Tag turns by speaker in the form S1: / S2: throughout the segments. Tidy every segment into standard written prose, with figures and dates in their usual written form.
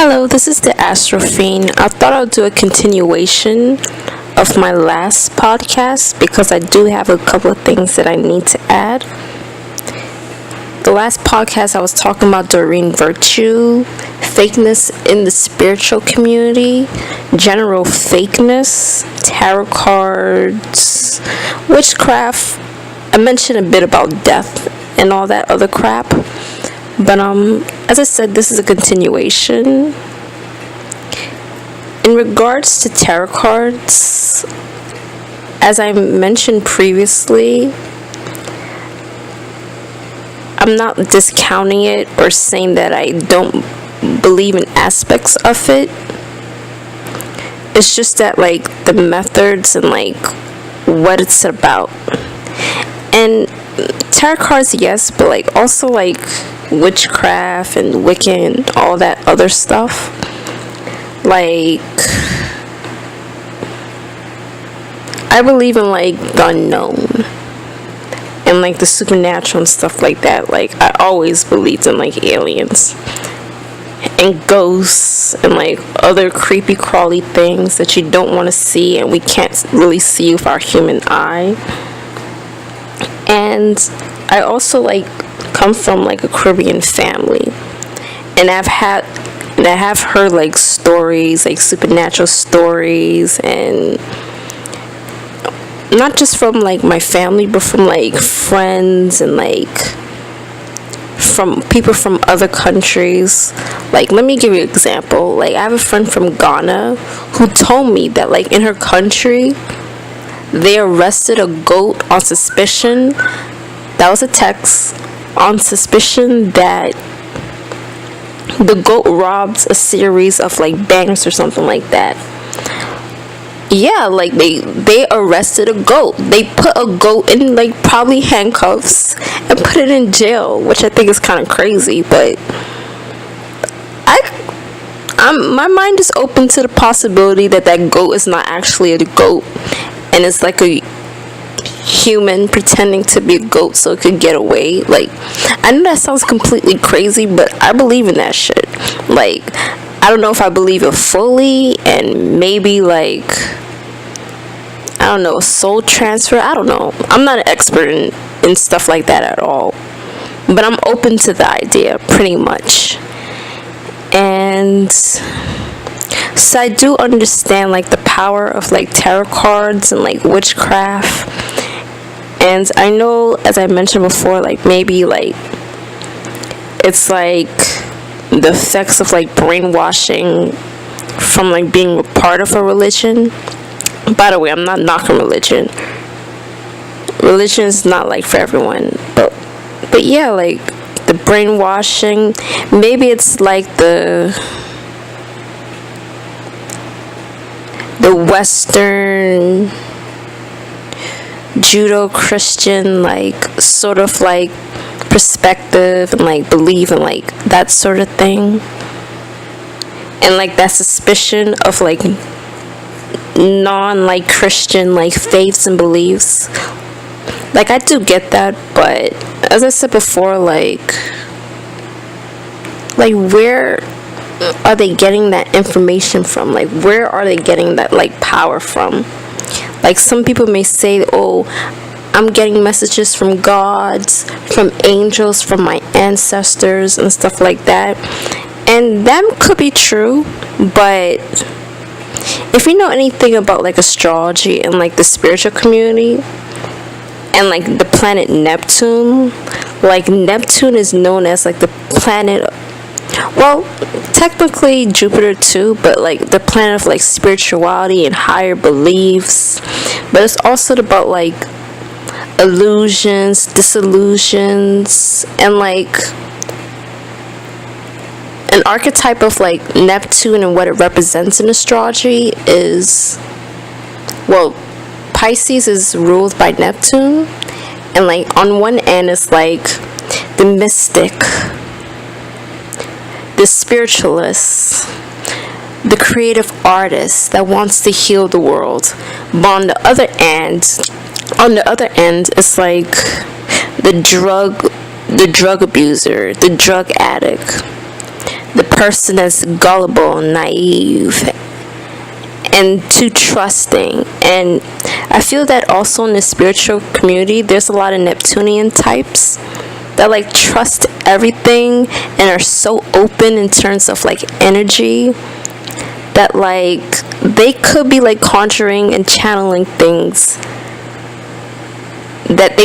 S1: Hello, this is the Astrofiend. I thought I'd do a continuation of my last podcast because I do have a couple of things that I need to add. The last podcast I was talking about Doreen virtue, fakeness in the spiritual community, general fakeness, tarot cards, witchcraft. I mentioned a bit about death and all that other crap. But as I said, this is a continuation. In regards to tarot cards, as I mentioned previously, I'm not discounting it or saying that I don't believe in aspects of it. It's just that the methods and what it's about. And tarot cards, yes, but also witchcraft and Wiccan and all that other stuff. I believe in the unknown and the supernatural and stuff like that. I always believed in aliens and ghosts and other creepy crawly things that you don't want to see and we can't really see with our human eye. And I also come from a Caribbean family, and I have heard stories, supernatural stories, and not just from my family, but from friends and from people from other countries. Let me give you an example. I have a friend from Ghana who told me that in her country they arrested a goat on suspicion. That was a text. On suspicion that the goat robbed a series of banks or something like that. Yeah, they arrested a goat. They put a goat in probably handcuffs and put it in jail, which I think is kind of crazy. But my mind is open to the possibility that goat is not actually a goat, and it's a human pretending to be a goat so it could get away. I know that sounds completely crazy, but I believe in that shit. I don't know if I believe it fully, and maybe I don't know, soul transfer. I don't know. I'm not an expert in stuff like that at all, but I'm open to the idea pretty much. And so I do understand the power of tarot cards and witchcraft. And I know, as I mentioned before, maybe it's the effects of brainwashing from being a part of a religion. By the way, I'm not knocking religion. Religion is not for everyone, but yeah, the brainwashing. Maybe it's the Western Judo-Christian sort of perspective and belief and that sort of thing, and that suspicion of non-Christian faiths and beliefs. I do get that, but as I said before, where are they getting that information from? Where are they getting that power from? Some people may say, oh, I'm getting messages from gods, from angels, from my ancestors and stuff like that. And that could be true, but if you know anything about astrology and the spiritual community and the planet Neptune, Neptune is known as the planet, well, technically Jupiter too, but the planet of spirituality and higher beliefs. But it's also about illusions, disillusions, and an archetype of Neptune and what it represents in astrology is, well, Pisces is ruled by Neptune, and on one end is the mystic, the spiritualist, the creative artist that wants to heal the world. But on the other end it's the drug abuser, the drug addict, the person that's gullible and naive and too trusting. And I feel that also in the spiritual community there's a lot of Neptunian types that like trust everything and are so open in terms of like energy that like they could be like conjuring and channeling things that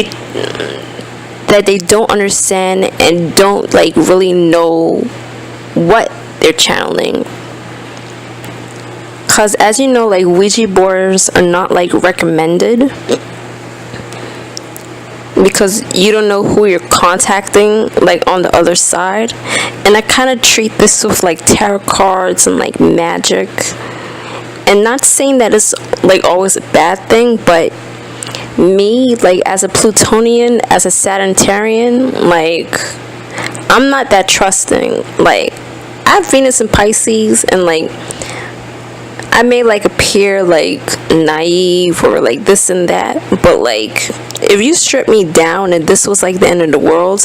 S1: they don't understand and don't like really know what they're channeling. Because as you know, like Ouija boards are not like recommended because you don't know who you're contacting like on the other side. And I kind of treat this with like tarot cards and like magic, and not saying that it's like always a bad thing, but me, like as a Plutonian, as a Sagittarian, like I'm not that trusting. Like I have Venus in Pisces, and like I may like appear like naive or like this and that, but like if you strip me down and this was like the end of the world,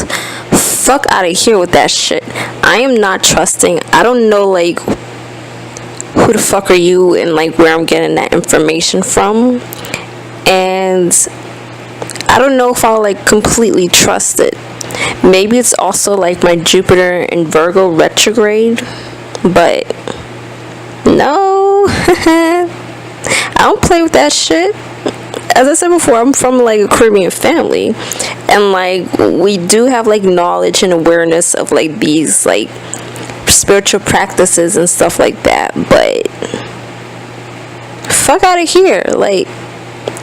S1: fuck out of here with that shit. I am not trusting. I don't know like who the fuck are you and like where I'm getting that information from, and I don't know if I'll like completely trust it. Maybe it's also like my Jupiter in Virgo retrograde, but no. I don't play with that shit. As I said before, I'm from like a Caribbean family, and like we do have like knowledge and awareness of like these like spiritual practices and stuff like that, but fuck out of here. Like,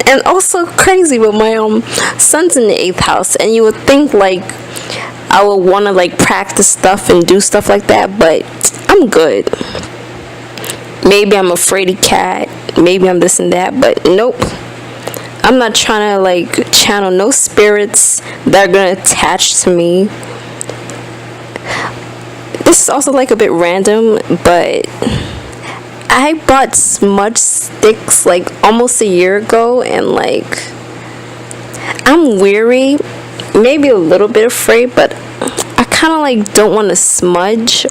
S1: and also crazy with my son's in the 8th house, and you would think like I would want to like practice stuff and do stuff like that, but I'm good. Maybe I'm a fraidy cat, maybe I'm this and that, but nope. I'm not trying to like channel no spirits that are gonna attach to me. This is also like a bit random, but I bought smudge sticks like almost a year ago, and like I'm weary, maybe a little bit afraid, but I kind of like don't want to smudge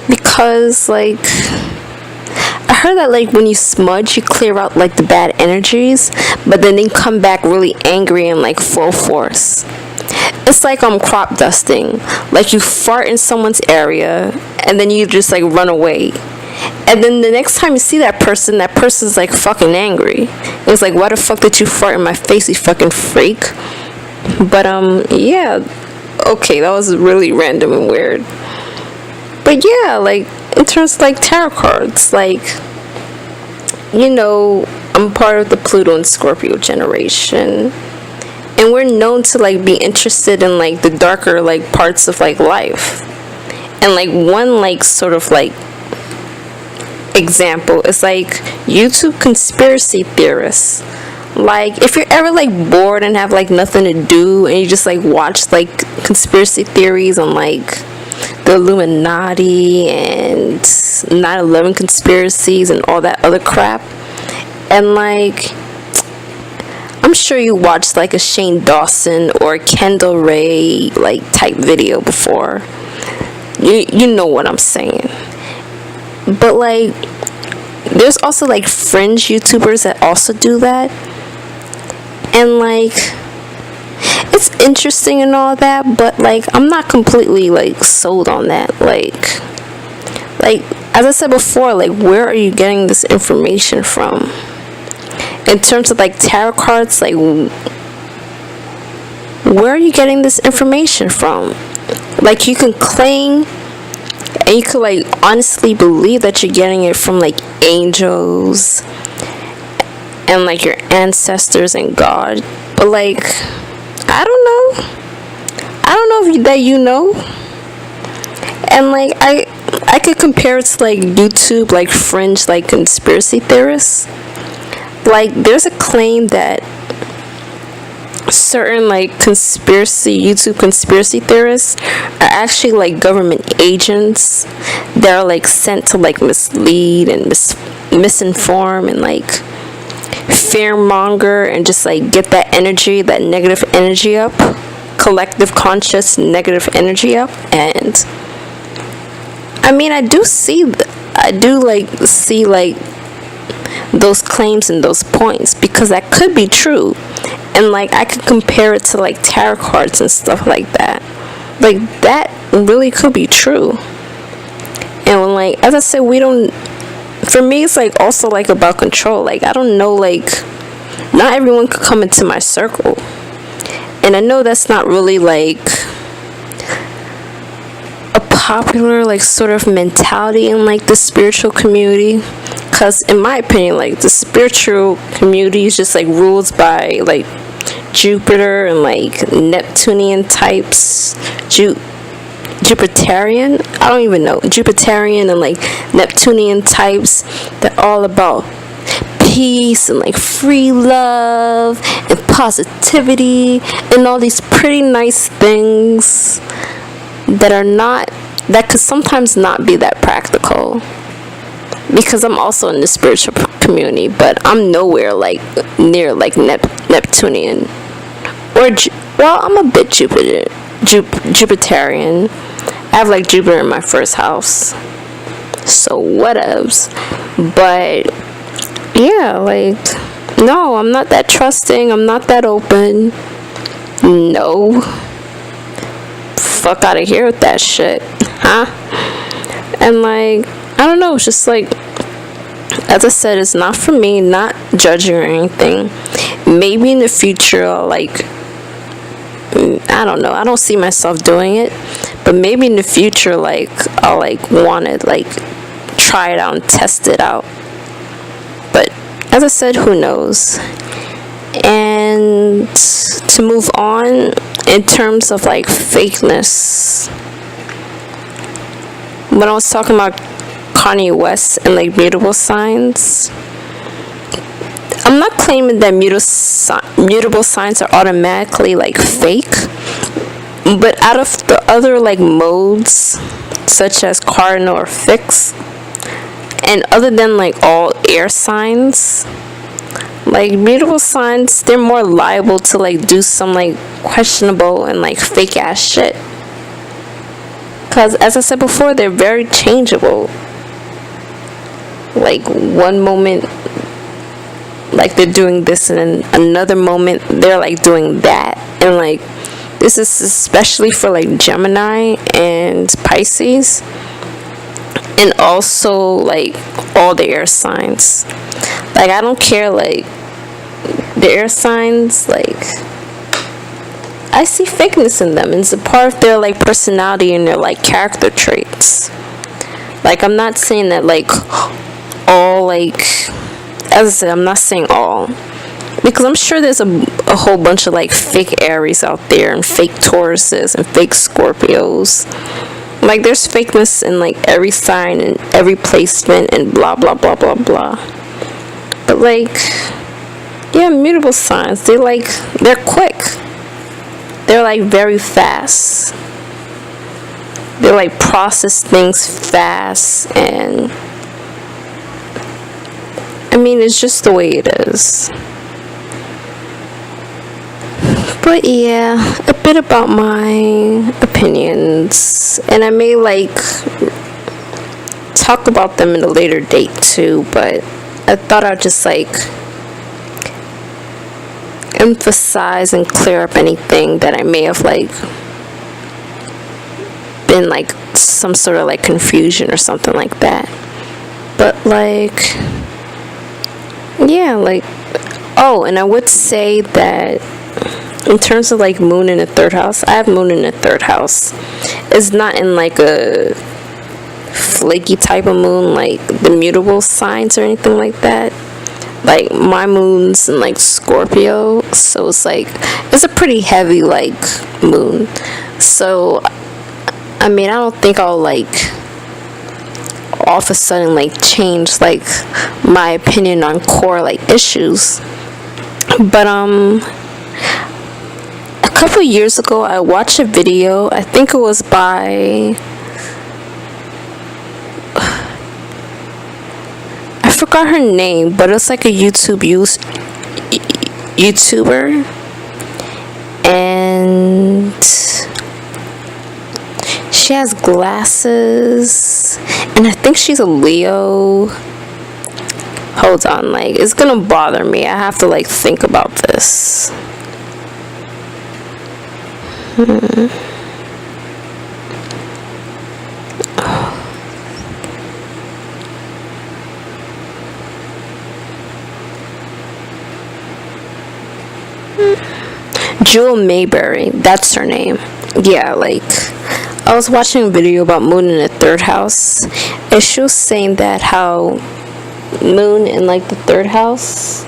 S1: because like I heard that like when you smudge you clear out like the bad energies, but then they come back really angry and like full force. It's like crop dusting. Like you fart in someone's area and then you just like run away, and then the next time you see that person's like fucking angry. It's like, why the fuck did you fart in my face, you fucking freak? But yeah, okay, that was really random and weird. But yeah, like in terms of like tarot cards, like, you know, I'm part of the Pluto and Scorpio generation, and we're known to like be interested in like the darker like parts of like life. And like one like sort of like example is like YouTube conspiracy theorists. Like if you're ever like bored and have like nothing to do and you just like watch like conspiracy theories on like the Illuminati and 9/11 conspiracies and all that other crap, and like I'm sure you watched like a Shane Dawson or a Kendall Ray like type video before. You know what I'm saying. But like there's also like fringe YouTubers that also do that, and like it's interesting and all that, but like I'm not completely like sold on that. Like as I said before, like where are you getting this information from? In terms of like tarot cards, like where are you getting this information from? Like you can claim and you could like honestly believe that you're getting it from like angels and like your ancestors and God, but like I don't know if that you know. And like I could compare it to like YouTube like fringe like conspiracy theorists. Like there's a claim that certain like YouTube conspiracy theorists are actually like government agents that are like sent to like mislead and misinform and like fearmonger and just like get that energy, that negative energy up, collective conscious negative energy up. And I mean, I do like see like those claims and those points, because that could be true, and like I could compare it to like tarot cards and stuff like that. Like that really could be true. And when, like, as I said, we don't, for me it's like also like about control. Like I don't know, like not everyone could come into my circle, and I know that's not really like a popular like sort of mentality in like the spiritual community, because in my opinion, like the spiritual community is just like rules by like Jupiter and like Neptunian types, Jupiterian, I don't even know, Jupiterian and like Neptunian types. They're all about peace and like free love and positivity and all these pretty nice things that could sometimes not be that practical, because I'm also in the spiritual community, but I'm nowhere like near like Neptunian or well, I'm a bit Jupiterian. I have like Jupiter in my first house, so whatevs. But yeah, like no, I'm not that trusting, I'm not that open. No, fuck out of here with that shit, huh? And like I don't know, it's just like, as I said, it's not for me, not judging or anything. Maybe in the future I'll like, I don't know, I don't see myself doing it, but maybe in the future like I'll like want to like try it out and test it out. But as I said, who knows. And to move on, in terms of like fakeness, when I was talking about Kanye West and like mutable signs, I'm not claiming that mutable signs are automatically like fake, but out of the other like modes such as cardinal or fixed, and other than like all air signs, like mutable signs, they're more liable to like do some like questionable and like fake ass shit, because as I said before, they're very changeable. Like one moment like they're doing this, and then another moment they're like doing that. And like this is especially for like Gemini and Pisces, and also like all the air signs. Like I don't care, like the air signs, like I see fakeness in them, and it's a part of their like personality and their like character traits. Like I'm not saying that like all, like, as I said, I'm not saying all, because I'm sure there's a whole bunch of like fake Aries out there, and fake Tauruses and fake Scorpios. Like there's fakeness in like every sign and every placement and blah blah blah blah blah. But like, yeah, mutable signs, they're quick, they're like very fast, they like process things fast, and I mean, it's just the way it is. But yeah, a bit about my opinions, and I may like talk about them in a later date too, but I thought I'd just like emphasize and clear up anything that I may have like been like some sort of like confusion or something like that. But like, yeah, like, oh, and I would say that in terms of like moon in the third house, I have moon in the third house. It's not in like a flaky type of moon like the mutable signs or anything like that. Like my moon's in like Scorpio, so it's like it's a pretty heavy like moon. So I mean, I don't think I'll like all of a sudden like change like my opinion on core like issues. But a couple years ago I watched a video, I think it was by, I forgot her name, but it's like a YouTuber, and She has glasses, and I think she's a Leo. Hold on, like, it's gonna bother me. I have to, like, think about this. Jewel Mayberry, that's her name. Yeah, like, I was watching a video about Moon in the third house, and she was saying that how Moon in, like, the third house,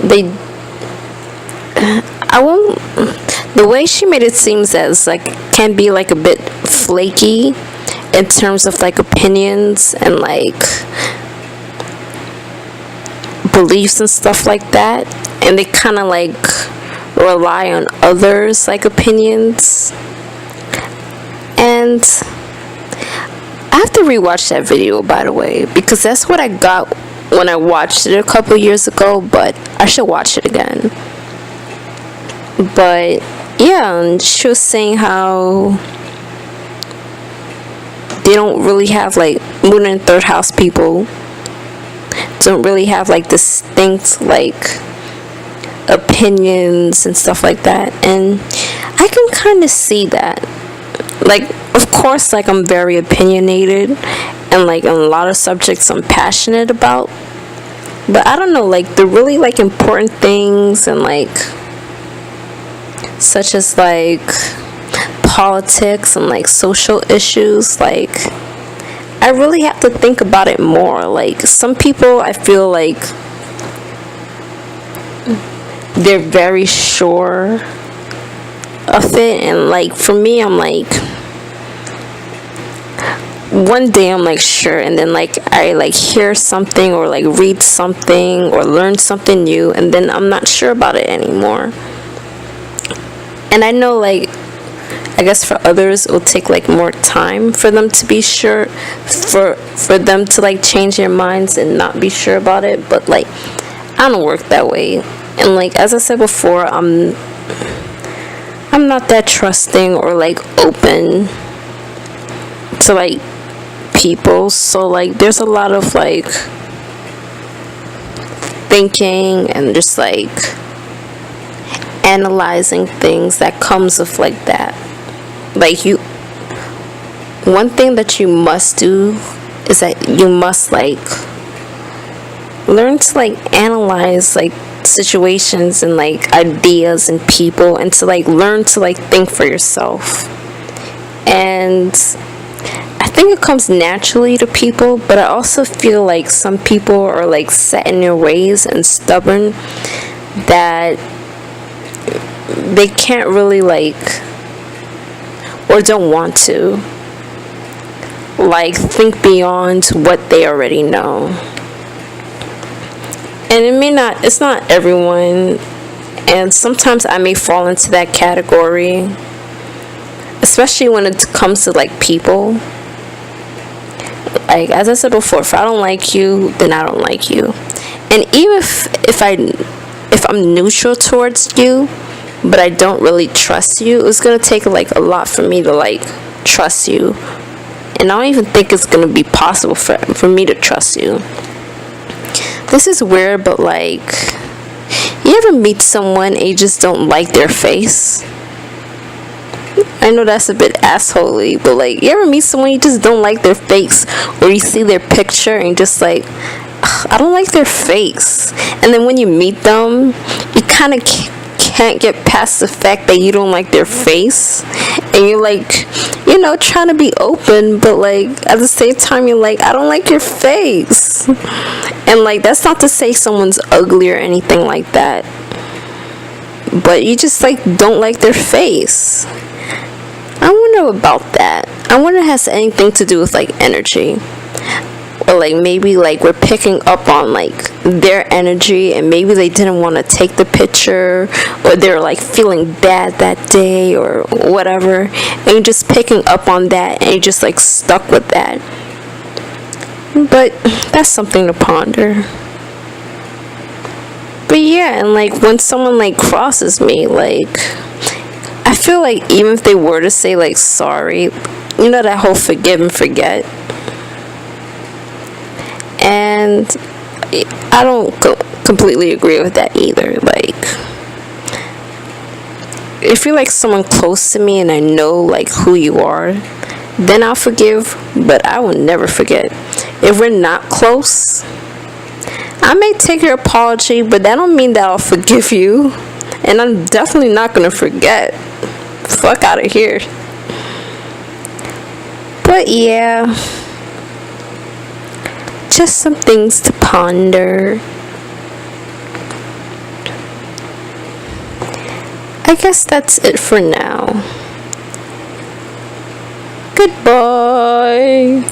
S1: the way she made it seems as, like, can be, like, a bit flaky in terms of, like, opinions and, like, beliefs and stuff like that, and they kind of, like, rely on others, like, opinions. And I have to rewatch that video, by the way, because that's what I got when I watched it a couple years ago, but I should watch it again. But yeah, and she was saying how they don't really have, like, Moon and third house people don't really have, like, distinct, like, opinions and stuff like that, and I can kind of see that. Like, of course, like, I'm very opinionated, and, like, in a lot of subjects I'm passionate about, but I don't know, like, the really, like, important things, and, like, such as, like, politics and, like, social issues, like, I really have to think about it more. Like, some people, I feel like they're very sure of it, and, like, for me, I'm like, one day I'm, like, sure, and then, like, I, like, hear something or, like, read something or learn something new, and then I'm not sure about it anymore. And I know, like, I guess for others it will take, like, more time for them to be sure, for them to, like, change their minds and not be sure about it, but, like, I don't work that way. And, like, as I said before, I'm not that trusting or, like, open to, like, people, so, like, there's a lot of, like, thinking and just, like, analyzing things that comes with, like, that. Like, one thing that you must do is that you must, like, learn to, like, analyze, like, situations and, like, ideas and people, and to, like, learn to, like, think for yourself. And I think it comes naturally to people, but I also feel like some people are, like, set in their ways and stubborn, that they can't really, like, or don't want to, like, think beyond what they already know. And it's not everyone, and sometimes I may fall into that category, especially when it comes to, like, people. Like, as I said before, if I don't like you, then I don't like you. And even if I'm neutral towards you, but I don't really trust you, it's gonna take, like, a lot for me to, like, trust you. And I don't even think it's gonna be possible for me to trust you. This is weird, but, like, you ever meet someone and you just don't like their face? I know that's a bit assholey, but, like, you ever meet someone you just don't like their face, or you see their picture and just, like, I don't like their face, and then when you meet them, you kind of can't get past the fact that you don't like their face, and you're, like, you know, trying to be open, but, like, at the same time you're like, I don't like your face. And, like, that's not to say someone's ugly or anything like that, but you just, like, don't like their face. I wonder about that. I wonder if it has anything to do with, like, energy, or, like, maybe, like, we're picking up on, like, their energy, and maybe they didn't want to take the picture, or they're, like, feeling bad that day or whatever, and you're just picking up on that, and you're just, like, stuck with that. But that's something to ponder. But yeah, and, like, when someone, like, crosses me, like, I feel like even if they were to say like sorry, you know, that whole forgive and forget, and I don't completely agree with that either. Like, if you're like someone close to me and I know like who you are, then I'll forgive, but I will never forget. If we're not close, I may take your apology, but that don't mean that I'll forgive you, and I'm definitely not gonna forget. Fuck out of here. But yeah, just some things to ponder. I guess that's it for now. Goodbye.